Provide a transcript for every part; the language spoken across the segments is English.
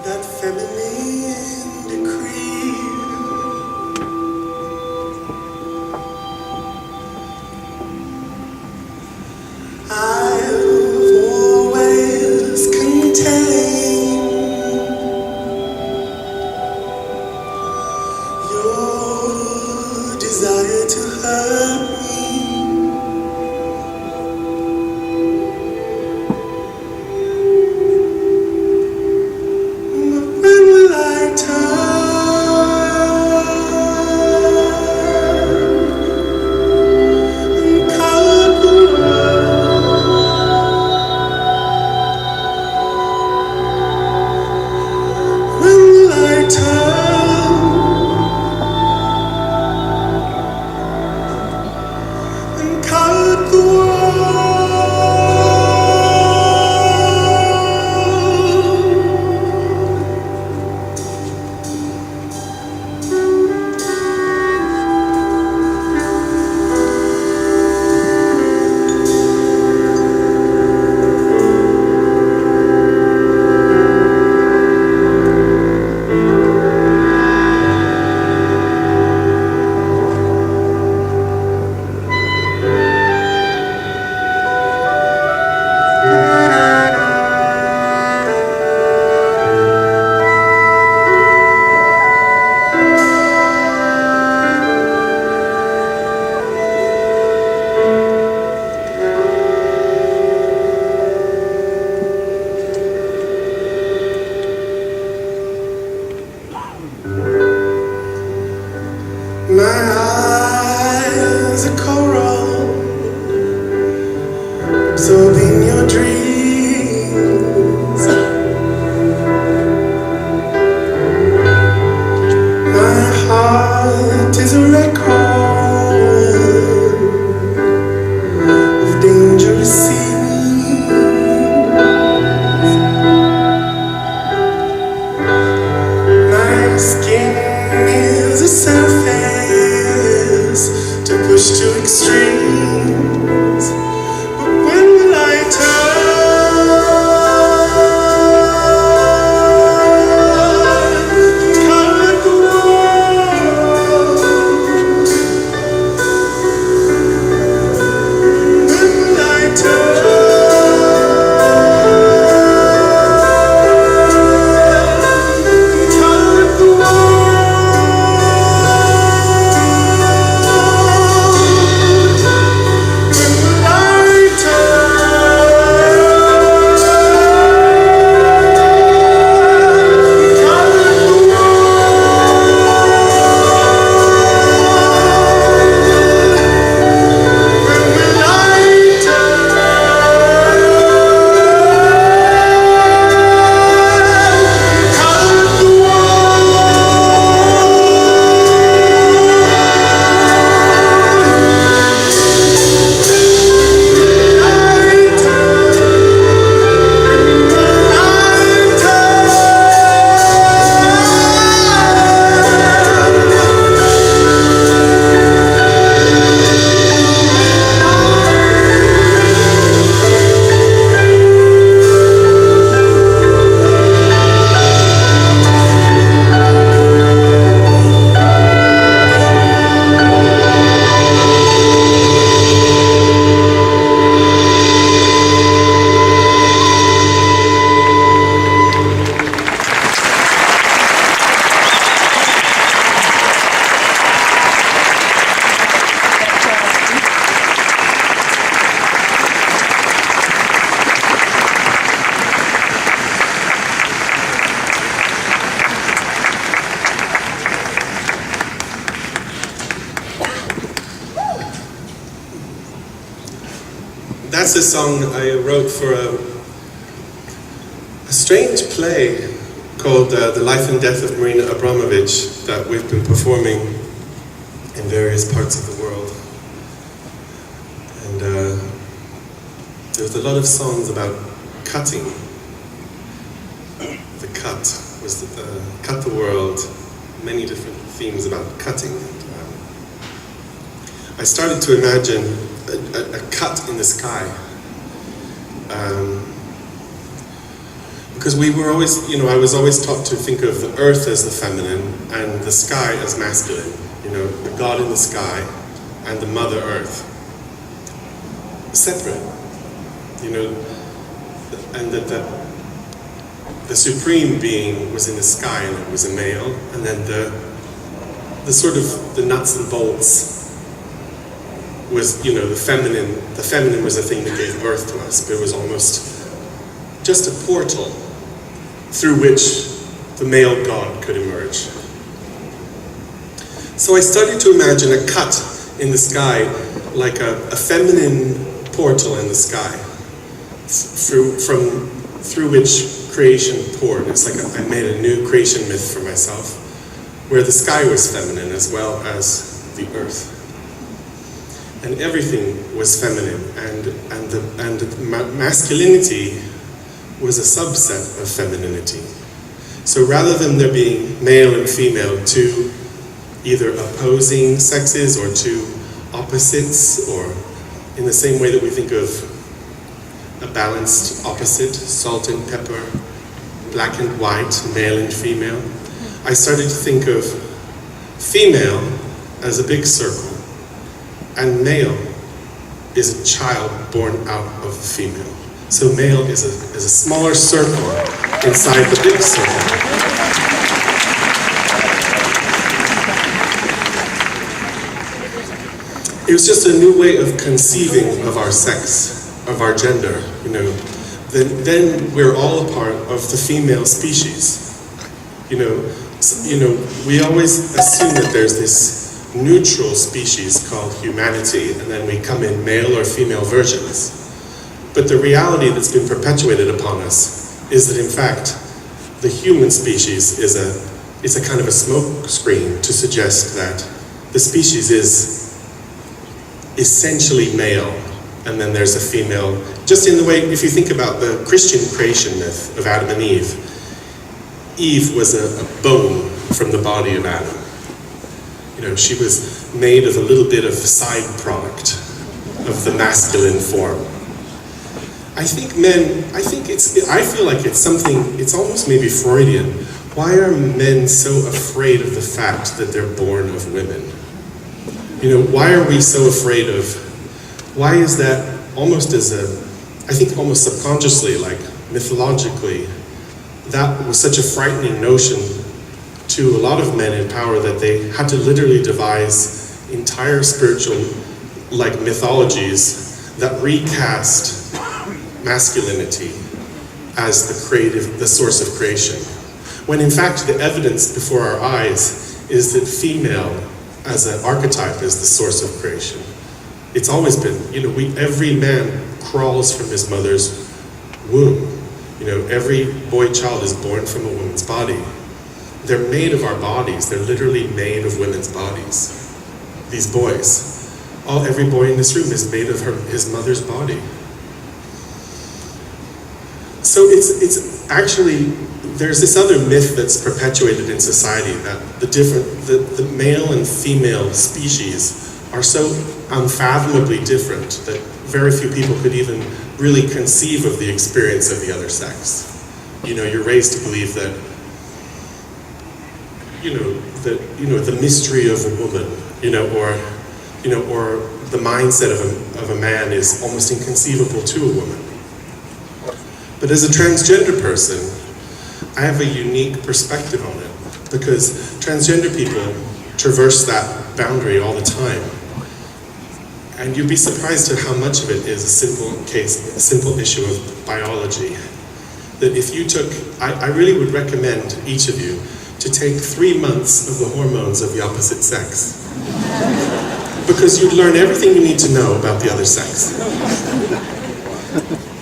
that feminine decree. I've always contained your desire to hurt me. But when will I turn and cut the world? When will I turn and cut the world? My eyes are coral, absorbing your dreams. My heart is a record of dangerous scenes. My skin is a surface to push to extremes. But when will I turn and cut the world? When will I turn and cut the That's a song I wrote for a strange play called The Life and Death of Marina Abramovich that we've been performing in various parts of the world. And there's a lot of songs about cutting. The cut was cut the world, many different themes about cutting. I started to imagine a cut in the sky. because we were always, I was always taught to think of the earth as the feminine and the sky as masculine. The God in the sky and the Mother Earth. Separate. And that the supreme being was in the sky and it was a male, and then the sort of the nuts and bolts was, the feminine. The feminine was the thing that gave birth to us, but it was almost just a portal through which the male God could emerge. So I started to imagine a cut in the sky, like a feminine portal in the sky, through which creation poured. It's like I made a new creation myth for myself, where the sky was feminine as well as the earth. And everything was feminine, and masculinity was a subset of femininity. So rather than there being male and female, two either opposing sexes or two opposites, or in the same way that we think of a balanced opposite, salt and pepper, black and white, male and female, I started to think of female as a big circle, and male is a child born out of a female. So male is a smaller circle inside the big circle. It was just a new way of conceiving of our sex, of our gender, Then we're all a part of the female species. We always assume that there's this neutral species called humanity, and then we come in male or female versions. But the reality that's been perpetuated upon us is that, in fact, the human species is a kind of a smoke screen to suggest that the species is essentially male, and then there's a female. Just in the way, if you think about the Christian creation myth of Adam and Eve, Eve was a bone from the body of Adam. She was made of a little bit of side product of the masculine form. I feel like it's something, it's almost maybe Freudian. Why are men so afraid of the fact that they're born of women? Why are we so afraid of, why is that almost I think almost subconsciously, like mythologically, that was such a frightening notion to a lot of men in power that they had to literally devise entire spiritual, mythologies that recast masculinity as the source of creation. When in fact the evidence before our eyes is that female as an archetype is the source of creation. It's always been, every man crawls from his mother's womb. Every boy child is born from a woman's body. They're made of our bodies. They're literally made of women's bodies. These boys. Every boy in this room is made of his mother's body. So it's actually, there's this other myth that's perpetuated in society that the male and female species are so unfathomably different that very few people could even really conceive of the experience of the other sex. You're raised to believe that, the mystery of a woman, or the mindset of a man is almost inconceivable to a woman. But as a transgender person, I have a unique perspective on it, because transgender people traverse that boundary all the time. And you'd be surprised at how much of it is a simple issue of biology. That if you took, I really would recommend each of you to take 3 months of the hormones of the opposite sex. Because you'd learn everything you need to know about the other sex.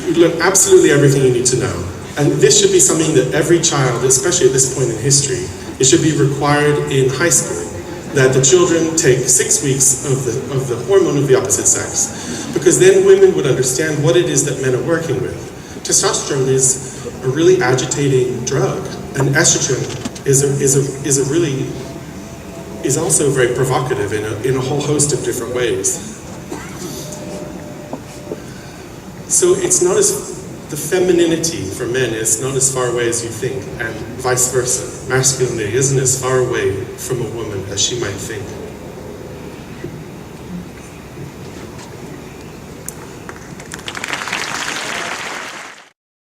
You'd learn absolutely everything you need to know. And this should be something that every child, especially at this point in history, it should be required in high school. That the children take 6 weeks of the hormone of the opposite sex, because then women would understand what it is that men are working with. Testosterone is a really agitating drug, and estrogen is also very provocative in a whole host of different ways. So it's not as the femininity for men is not as far away as you think, and vice versa. Masculinity isn't as far away from a woman as she might think.